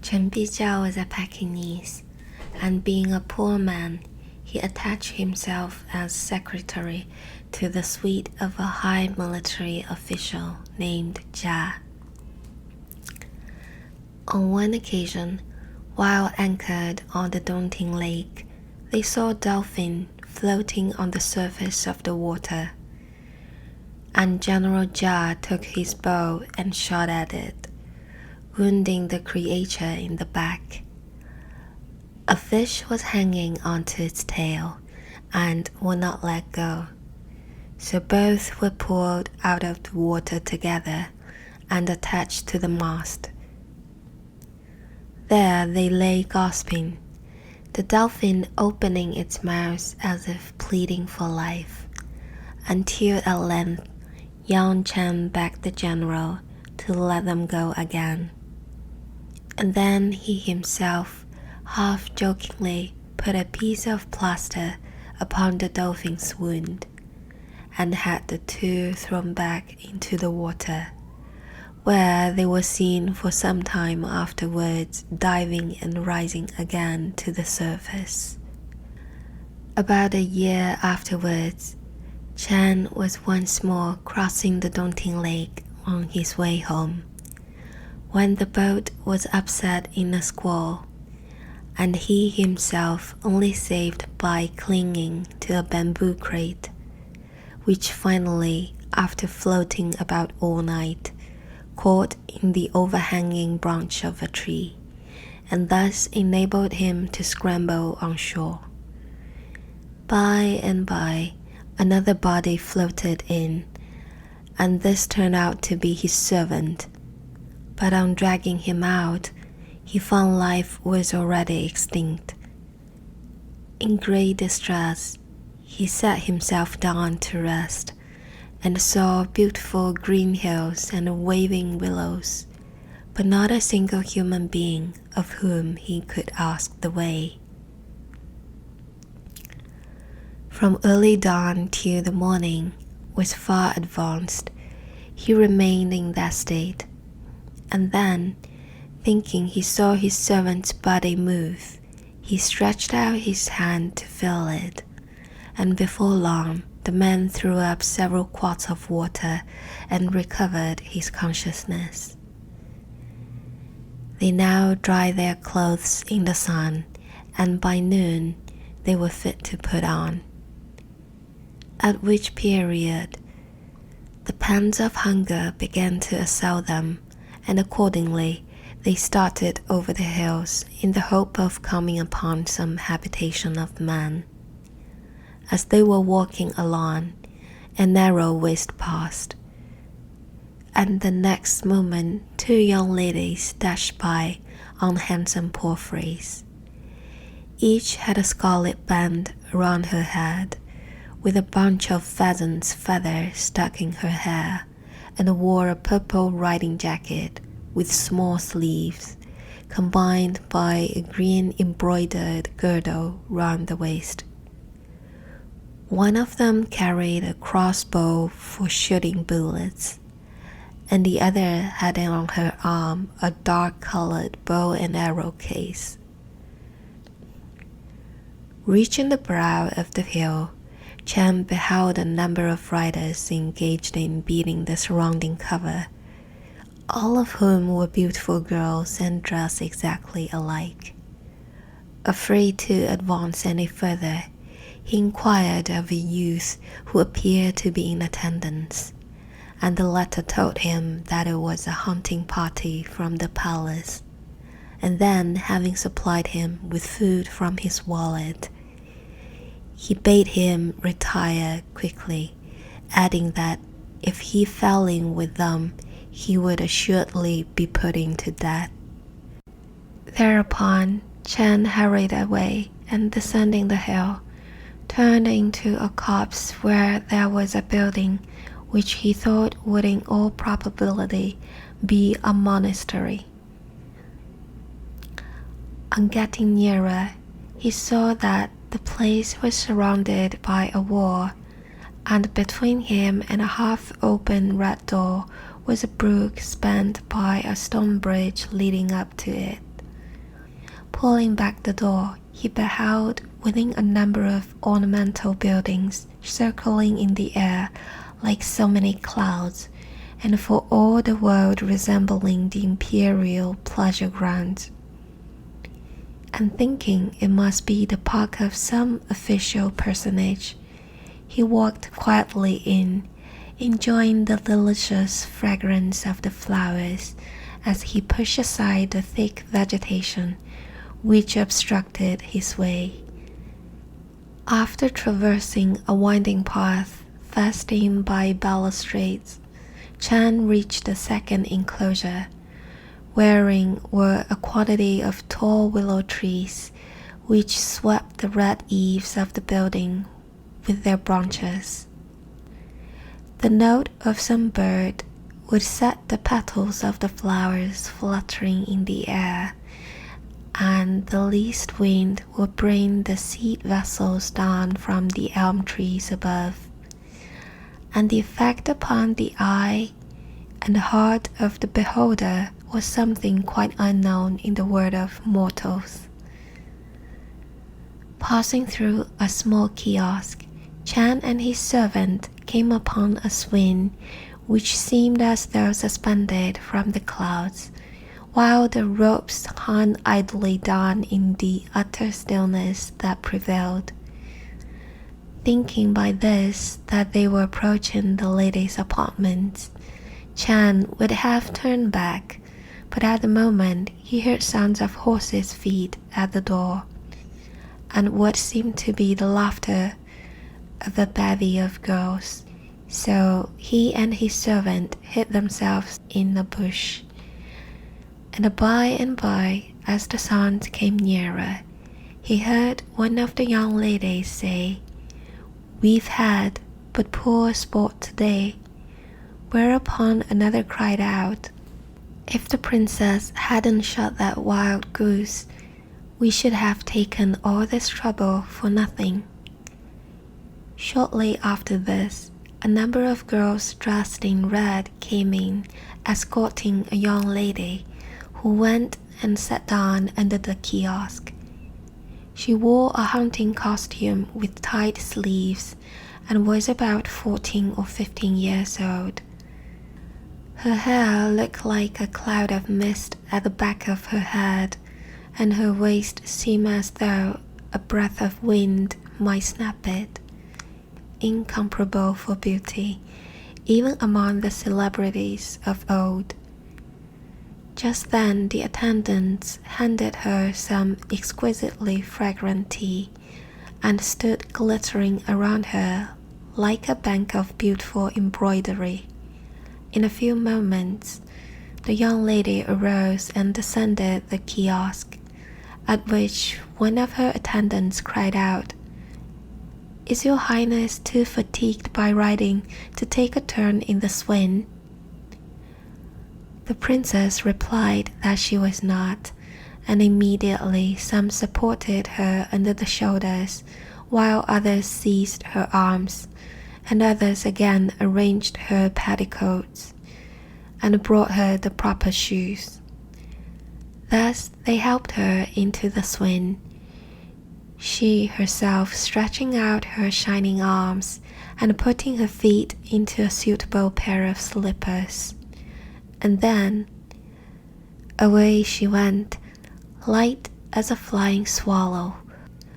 Chen Bijiao was a Pekingese, and being a poor man, he attached himself as secretary to the suite of a high military official named Jia. On one occasion, while anchored on the Dongting lake, they saw a dolphin floating on the surface of the water, and General Jia took his bow and shot at it, wounding the creature in the back. A fish was hanging onto its tail and would not let go, so both were pulled out of the water together and attached to the mast. There they lay gasping, the dolphin opening its mouth as if pleading for life, until at length young Chen begged the general to let them go again. And then he himself, half-jokingly, put a piece of plaster upon the dolphin's wound, and had the two thrown back into the water, where they were seen for some time afterwards diving and rising again to the surface. About a year afterwards, Chen was once more crossing the Dongting Lake on his way home, when the boat was upset in a squall, and he himself only saved by clinging to a bamboo crate, which finally, after floating about all night, caught in the overhanging branch of a tree, and thus enabled him to scramble on shore. By and by, another body floated in, and this turned out to be his servant. But on dragging him out, he found life was already extinct. In great distress, he sat himself down to rest, and saw beautiful green hills and waving willows, but not a single human being of whom he could ask the way. From early dawn till the morning was far advanced, he remained in that state, and then, thinking he saw his servant's body move, he stretched out his hand to feel it, and before long the man threw up several quarts of water and recovered his consciousness. They now dried their clothes in the sun, and by noon they were fit to put on, at which period the pangs of hunger began to assail them, and accordingly they started over the hills in the hope of coming upon some habitation of man. As they were walking along, a narrow waist passed, and the next moment 2 young ladies dashed by on handsome palfreys. Each had a scarlet band around her head, with a bunch of pheasant's feathers stuck in her hair, and wore a purple riding jacket with small sleeves, combined by a green embroidered girdle round the waist. One of them carried a crossbow for shooting bullets, and the other had on her arm a dark-colored bow and arrow case. Reaching the brow of the hill, Chen beheld a number of riders engaged in beating the surrounding cover, all of whom were beautiful girls and dressed exactly alike. Afraid to advance any further, he inquired of a youth who appeared to be in attendance, and the latter told him that it was a hunting party from the palace, and then, having supplied him with food from his wallet, he bade him retire quickly, adding that if he fell in with them, he would assuredly be put to death. Thereupon, Chen hurried away, and descending the hill, turned into a copse where there was a building which he thought would in all probability be a monastery. On getting nearer, he saw that the place was surrounded by a wall, and between him and a half-open red door was a brook spanned by a stone bridge leading up to it. Pulling back the door, he beheld within a number of ornamental buildings circling in the air like so many clouds, and for all the world resembling the imperial pleasure grounds. And thinking it must be the park of some official personage, he walked quietly in, enjoying the delicious fragrance of the flowers as he pushed aside the thick vegetation which obstructed his way. After traversing a winding path fastened by balustrades, Chan reached the second enclosure, wherein were a quantity of tall willow trees which swept the red eaves of the building with their branches. The note of some bird would set the petals of the flowers fluttering in the air, and the least wind would bring the seed vessels down from the elm trees above, and the effect upon the eye and the heart of the beholder was something quite unknown in the world of mortals. Passing through a small kiosk, Chan and his servant came upon a swan which seemed as though suspended from the clouds, while the ropes hung idly down in the utter stillness that prevailed. Thinking by this that they were approaching the lady's apartments, Chan would have turned back, but at the moment he heard sounds of horses' feet at the door, and what seemed to be the laughter of a bevy of girls. So he and his servant hid themselves in a bush. And by and by, as the sounds came nearer, he heard one of the young ladies say, "We've had but poor sport today," whereupon another cried out, "If the princess hadn't shot that wild goose, we should have taken all this trouble for nothing." Shortly after this, a number of girls dressed in red came in, escorting a young lady, who went and sat down under the kiosk. She wore a hunting costume with tight sleeves and was about 14 or 15 years old. Her hair looked like a cloud of mist at the back of her head, and her waist seemed as though a breath of wind might snap it. Incomparable for beauty, even among the celebrities of old. Just then the attendants handed her some exquisitely fragrant tea, and stood glittering around her like a bank of beautiful embroidery. In a few moments, the young lady arose and descended the kiosk, at which one of her attendants cried out, "Is your highness too fatigued by riding to take a turn in the swan?" The princess replied that she was not, and immediately some supported her under the shoulders, while others seized her arms, and others again arranged her petticoats, and brought her the proper shoes. Thus they helped her into the swan, she herself stretching out her shining arms and putting her feet into a suitable pair of slippers. And then away she went, light as a flying swallow,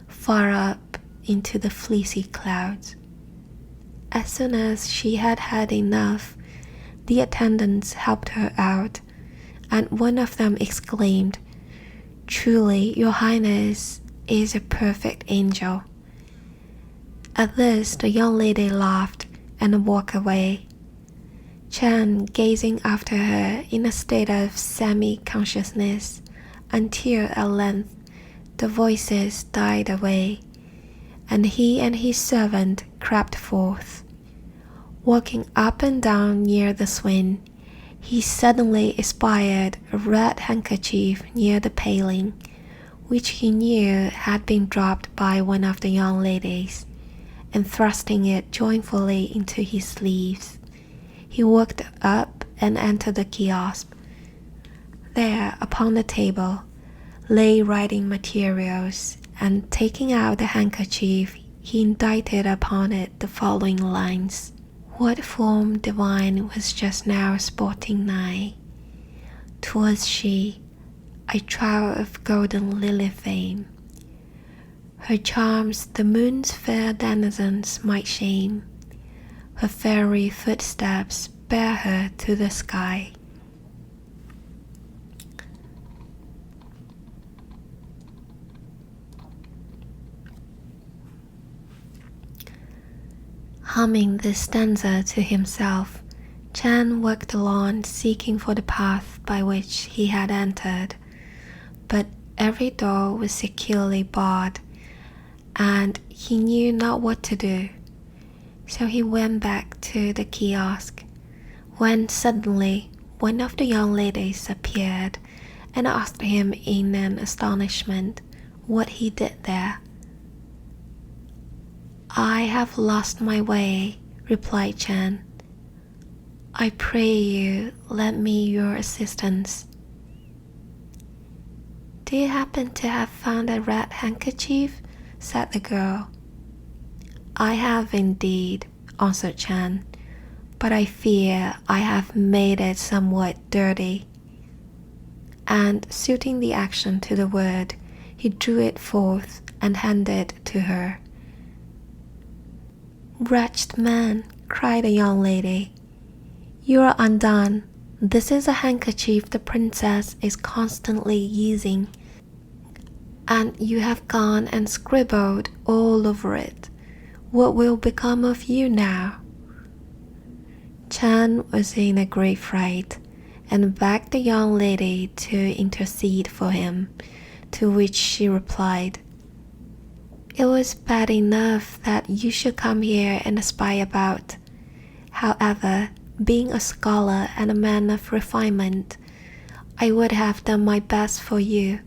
far up into the fleecy clouds. As soon as she had had enough, the attendants helped her out, and one of them exclaimed, "Truly, your highness is a perfect angel." At this the young lady laughed and walked away, Chan gazing after her in a state of semi-consciousness, until at length the voices died away, and he and his servant crept forth. Walking up and down near the swan, he suddenly espied a red handkerchief near the paling, which he knew had been dropped by one of the young ladies, and thrusting it joyfully into his sleeves, he walked up and entered the kiosk. There, upon the table, lay writing materials, and taking out the handkerchief, he indited upon it the following lines. What form divine was just now sporting nigh? 'Twas she, a trout of golden lily fame. Her charms the moon's fair denizens might shame. Her fairy footsteps bear her to the sky. Humming this stanza to himself, Chan walked along seeking for the path by which he had entered, but every door was securely barred, and he knew not what to do. So he went back to the kiosk, when suddenly one of the young ladies appeared and asked him in an astonishment what he did there. I have lost my way, replied Chan. I pray you lend me your assistance. Do you happen to have found a red handkerchief? Said the girl. I have indeed, answered Chan, but I fear I have made it somewhat dirty. And suiting the action to the word, he drew it forth and handed it to her. Wretched man, cried the young lady, you are undone. This is a handkerchief the princess is constantly using, and you have gone and scribbled all over it. What will become of you now? Chan was in a great fright, and begged the young lady to intercede for him, to which she replied, It was bad enough that you should come here and spy about. However, being a scholar and a man of refinement, I would have done my best for you,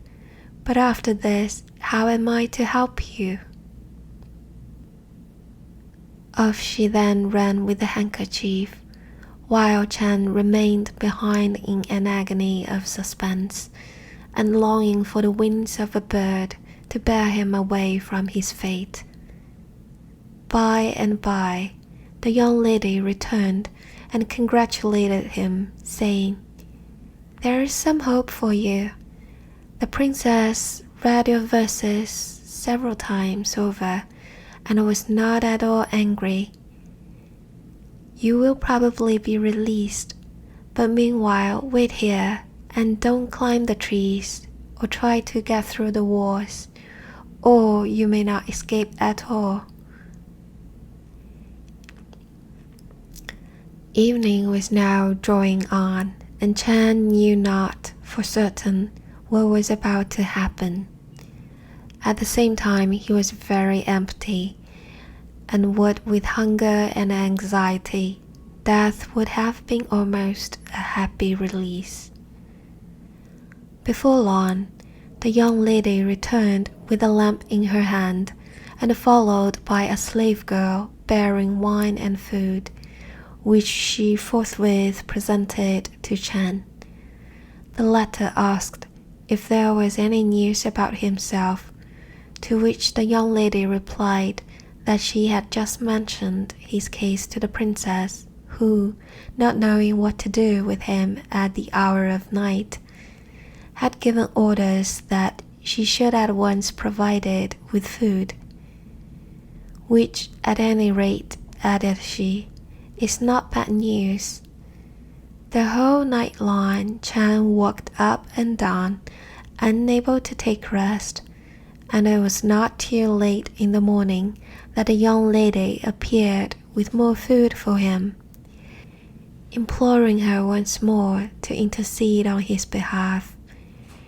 but after this, how am I to help you? Off she then ran with the handkerchief, while Chan remained behind in an agony of suspense, and longing for the wings of a bird to bear him away from his fate. By and by, the young lady returned and congratulated him, saying, There is some hope for you. The princess read your verses several times over and was not at all angry. You will probably be released, but meanwhile wait here and don't climb the trees or try to get through the walls, or you may not escape at all. Evening was now drawing on, and Chan knew not for certain what was about to happen. At the same time, he was very empty, and what with hunger and anxiety, death would have been almost a happy release. Before long, the young lady returned with a lamp in her hand, and followed by a slave girl bearing wine and food, which she forthwith presented to Chan. The latter asked if there was any news about himself, to which the young lady replied that she had just mentioned his case to the princess, who, not knowing what to do with him at the hour of night, had given orders that she should at once provide it with food, which at any rate, added she, is not bad news. The whole night long Chan walked up and down, unable to take rest, and it was not till late in the morning that the young lady appeared with more food for him, imploring her once more to intercede on his behalf.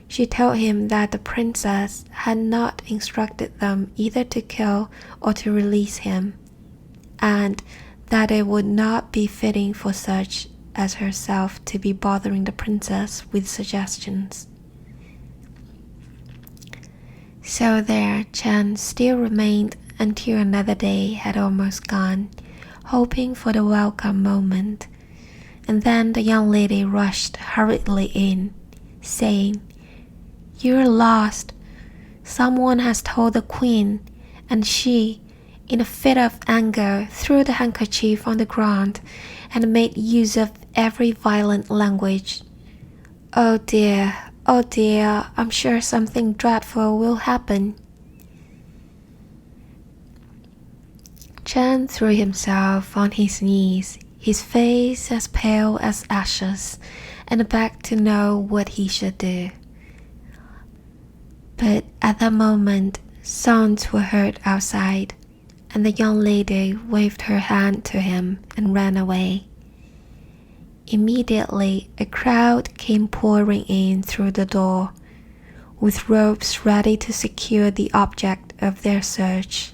She told him that the princess had not instructed them either to kill or to release him, and that it would not be fitting for such as herself to be bothering the princess with suggestions. So there Chan still remained until another day had almost gone, hoping for the welcome moment, and then the young lady rushed hurriedly in, saying, You're lost. Someone has told the queen, and she, in a fit of anger, threw the handkerchief on the ground and made use of every violent language. Oh dear, I'm sure something dreadful will happen. Chan threw himself on his knees, his face as pale as ashes, and begged to know what he should do. But at that moment, sounds were heard outside, and the young lady waved her hand to him and ran away. Immediately, a crowd came pouring in through the door, with ropes ready to secure the object of their search.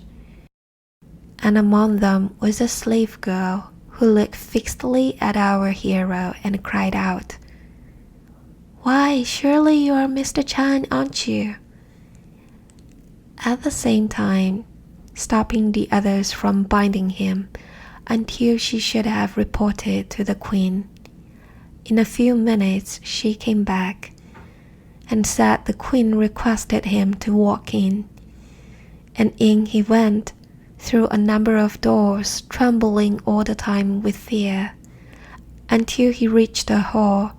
And among them was a slave girl who looked fixedly at our hero and cried out, "Why, surely you are Mr. Chan, aren't you?" At the same time, stopping the others from binding him until she should have reported to the queen. In a few minutes she came back and said the queen requested him to walk in, and in he went through a number of doors, trembling all the time with fear, until he reached the hall,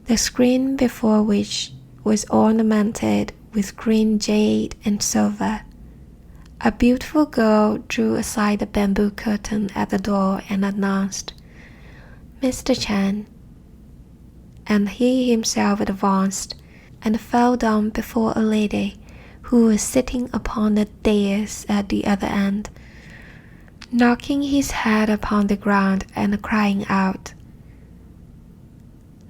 the screen before which was ornamented with green jade and silver. A beautiful girl drew aside the bamboo curtain at the door and announced, "Mr. Chan." And he himself advanced and fell down before a lady who was sitting upon a dais at the other end, knocking his head upon the ground and crying out,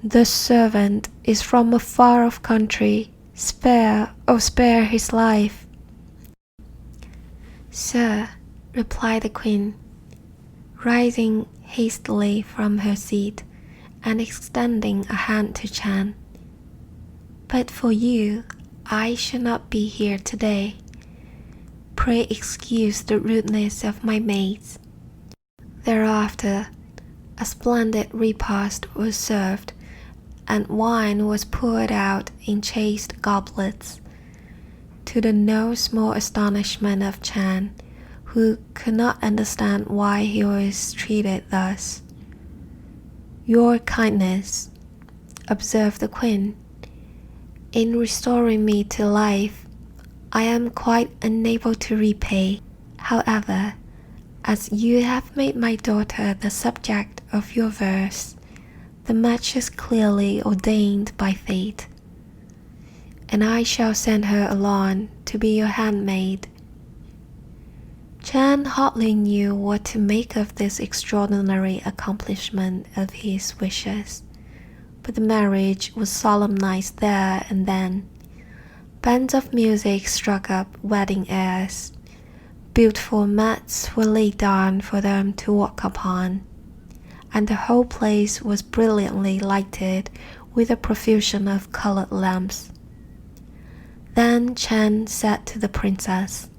"The servant is from a far-off country. Spare his life." "Sir," replied the queen, rising hastily from her seat and extending a hand to Chan, "but for you, I should not be here today. Pray excuse the rudeness of my maids." Thereafter, a splendid repast was served, and wine was poured out in chased goblets, to the no small astonishment of Chan, who could not understand why he was treated thus. "Your kindness," observed the queen, "in restoring me to life, I am quite unable to repay. However, as you have made my daughter the subject of your verse, the match is clearly ordained by fate, and I shall send her along to be your handmaid." Chan hardly knew what to make of this extraordinary accomplishment of his wishes, but the marriage was solemnized there and then. Bands of music struck up wedding airs. Beautiful mats were laid down for them to walk upon, and the whole place was brilliantly lighted with a profusion of colored lamps. Then Chan said to the princess,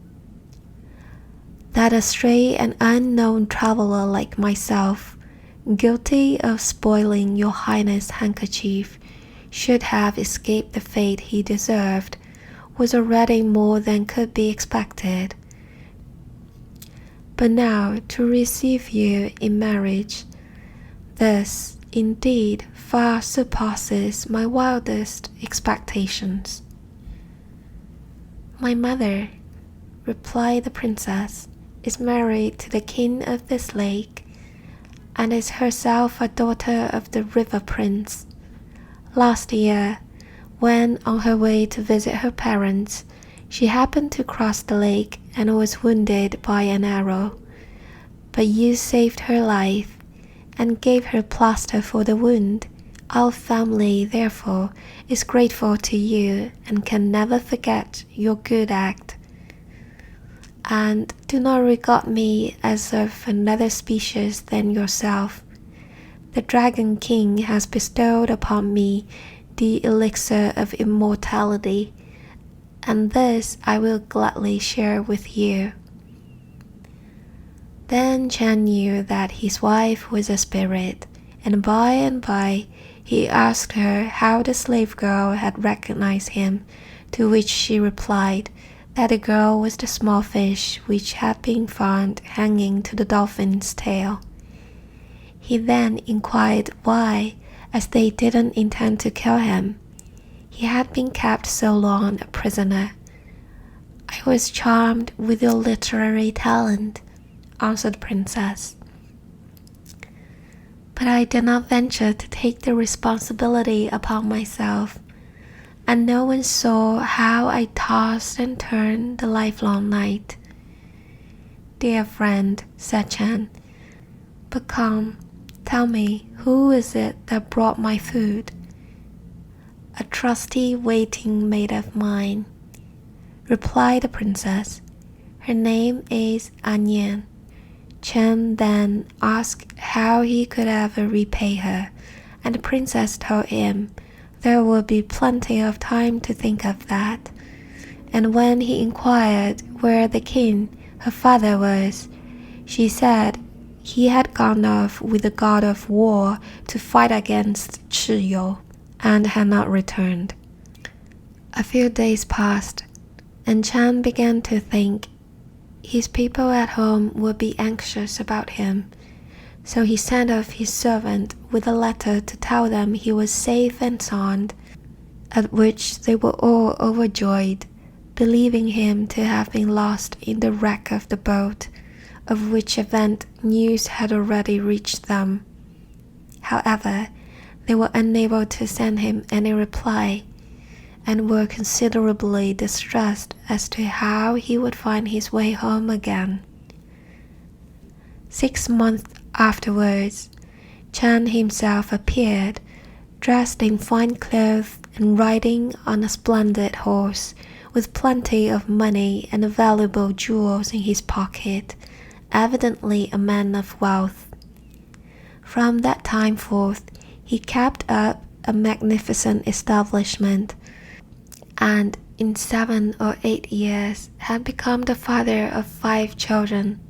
"That a stray and unknown traveler like myself, guilty of spoiling your highness' handkerchief, should have escaped the fate he deserved, was already more than could be expected. But now to receive you in marriage, this indeed far surpasses my wildest expectations." "My mother," replied the princess, "is married to the king of this lake, and is herself a daughter of the river prince. Last year, when on her way to visit her parents, she happened to cross the lake and was wounded by an arrow, but you saved her life and gave her plaster for the wound. Our family, therefore, is grateful to you and can never forget your good act. And do not regard me as of another species than yourself. The Dragon King has bestowed upon me the elixir of immortality, and this I will gladly share with you." Then Chan knew that his wife was a spirit, and by He asked her how the slave girl had recognized him, to which she replied that the girl was the small fish which had been found hanging to the dolphin's tail. He then inquired why, as they didn't intend to kill him, he had been kept so long a prisoner. "I was charmed with your literary talent," answered the princess. "But I did not venture to take the responsibility upon myself, and no one saw how I tossed and turned the livelong night." "Dear friend," said Chan, "but come, tell me, who is it that brought my food?" "A trusty waiting maid of mine," replied the princess. "Her name is Anian." Chen then asked how he could ever repay her, and the princess told him there would be plenty of time to think of that. And when he inquired where the king, her father, was, she said he had gone off with the god of war to fight against Chiyo and had not returned. A few days passed, and Chan began to think his people at home would be anxious about him, so he sent off his servant with a letter to tell them he was safe and sound, at which they were all overjoyed, believing him to have been lost in the wreck of the boat, of which event news had already reached them. However, they were unable to send him any reply, and were considerably distressed as to how he would find his way home again. 6 months afterwards, Chan himself appeared, dressed in fine clothes and riding on a splendid horse, with plenty of money and valuable jewels in his pocket, evidently a man of wealth. From that time forth, he kept up a magnificent establishment, and in 7 or 8 years had become the father of 5 children.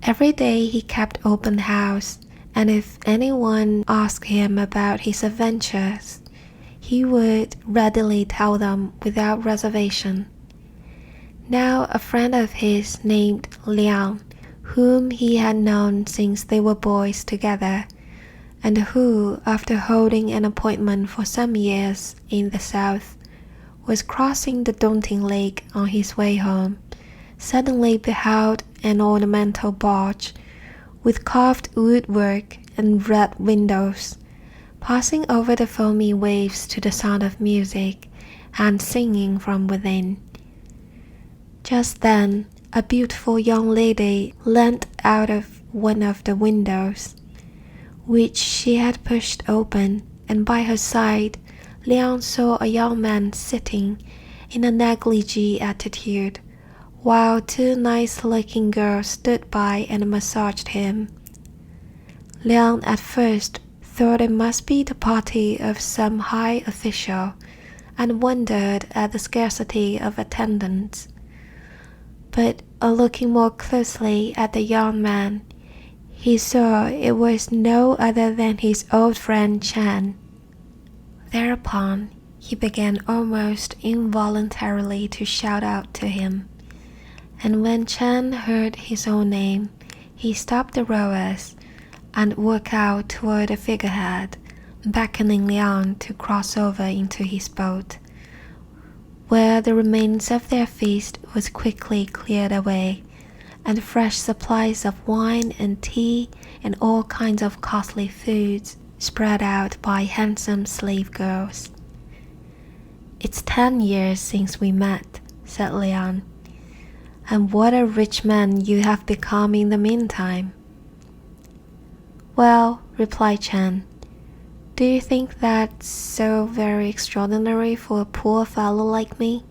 Every day he kept open house, and if anyone asked him about his adventures, he would readily tell them without reservation. Now a friend of his named Liang, whom he had known since they were boys together, and who, after holding an appointment for some years in the south, was crossing the Dongting lake on his way home, suddenly beheld an ornamental barge with carved woodwork and red windows, passing over the foamy waves to the sound of music and singing from within. Just then, a beautiful young lady leant out of one of the windows, which she had pushed open, and by her side Liang saw a young man sitting in a negligee attitude, while 2 nice-looking girls stood by and massaged him. Liang at first thought it must be the party of some high official, and wondered at the scarcity of attendants. But on looking more closely at the young man, he saw it was no other than his old friend Chan. Thereupon, he began almost involuntarily to shout out to him, and when Chan heard his own name, he stopped the rowers and walked out toward the figurehead, beckoning Liang to cross over into his boat, where the remains of their feast was quickly cleared away, and fresh supplies of wine and tea and all kinds of costly foods spread out by handsome slave girls. "It's 10 years since we met," said Liang, "and what a rich man you have become in the meantime." "Well," replied Chan, "do you think that's so very extraordinary for a poor fellow like me?"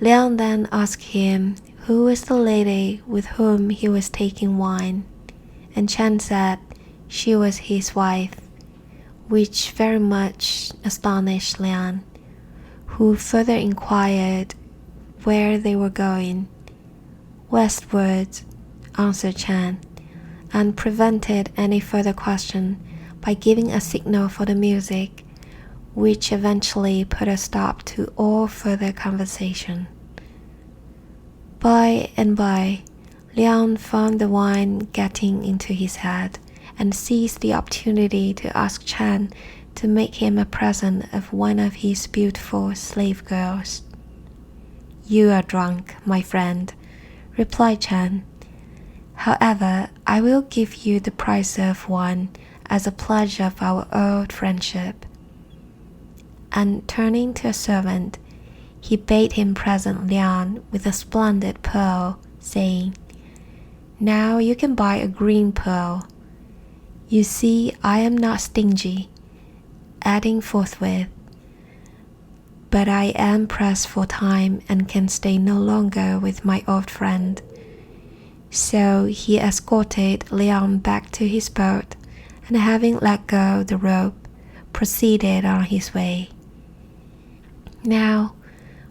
Liang then asked him who was the lady with whom he was taking wine, and Chan said she was his wife, which very much astonished Liang, who further inquired where they were going. "Westwards," answered Chan, and prevented any further question by giving a signal for the music, which eventually put a stop to all further conversation. By and by, Liang found the wine getting into his head and seized the opportunity to ask Chen to make him a present of one of his beautiful slave girls. "You are drunk, my friend," replied Chen. "However, I will give you the price of one as a pledge of our old friendship." And turning to a servant, he bade him present Liang with a splendid pearl, saying, "Now you can buy a green pearl. You see, I am not stingy," adding forthwith, "but I am pressed for time and can stay no longer with my old friend." So he escorted Liang back to his boat, and having let go the rope, proceeded on his way. Now,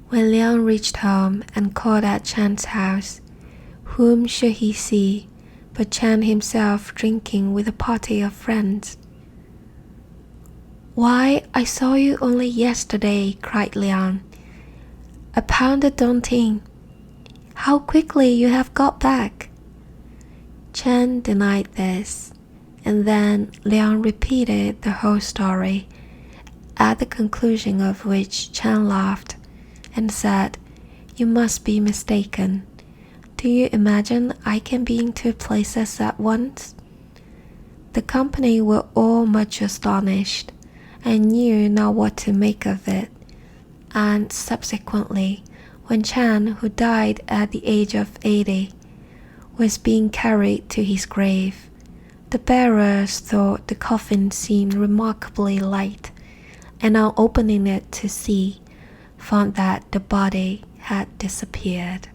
when Liang reached home and called at Chen's house, whom should he see but Chen himself drinking with a party of friends? "Why, I saw you only yesterday," cried Liang. "A pound of Dongting. How quickly you have got back." Chen denied this, and then Liang repeated the whole story, at the conclusion of which Chen laughed and said, "You must be mistaken. Do you imagine I can be in two places at once?" The company were all much astonished and knew not what to make of it, and subsequently, when Chen, who died at the age of 80, was being carried to his grave, the bearers thought the coffin seemed remarkably light, and on opening it to see, found that the body had disappeared.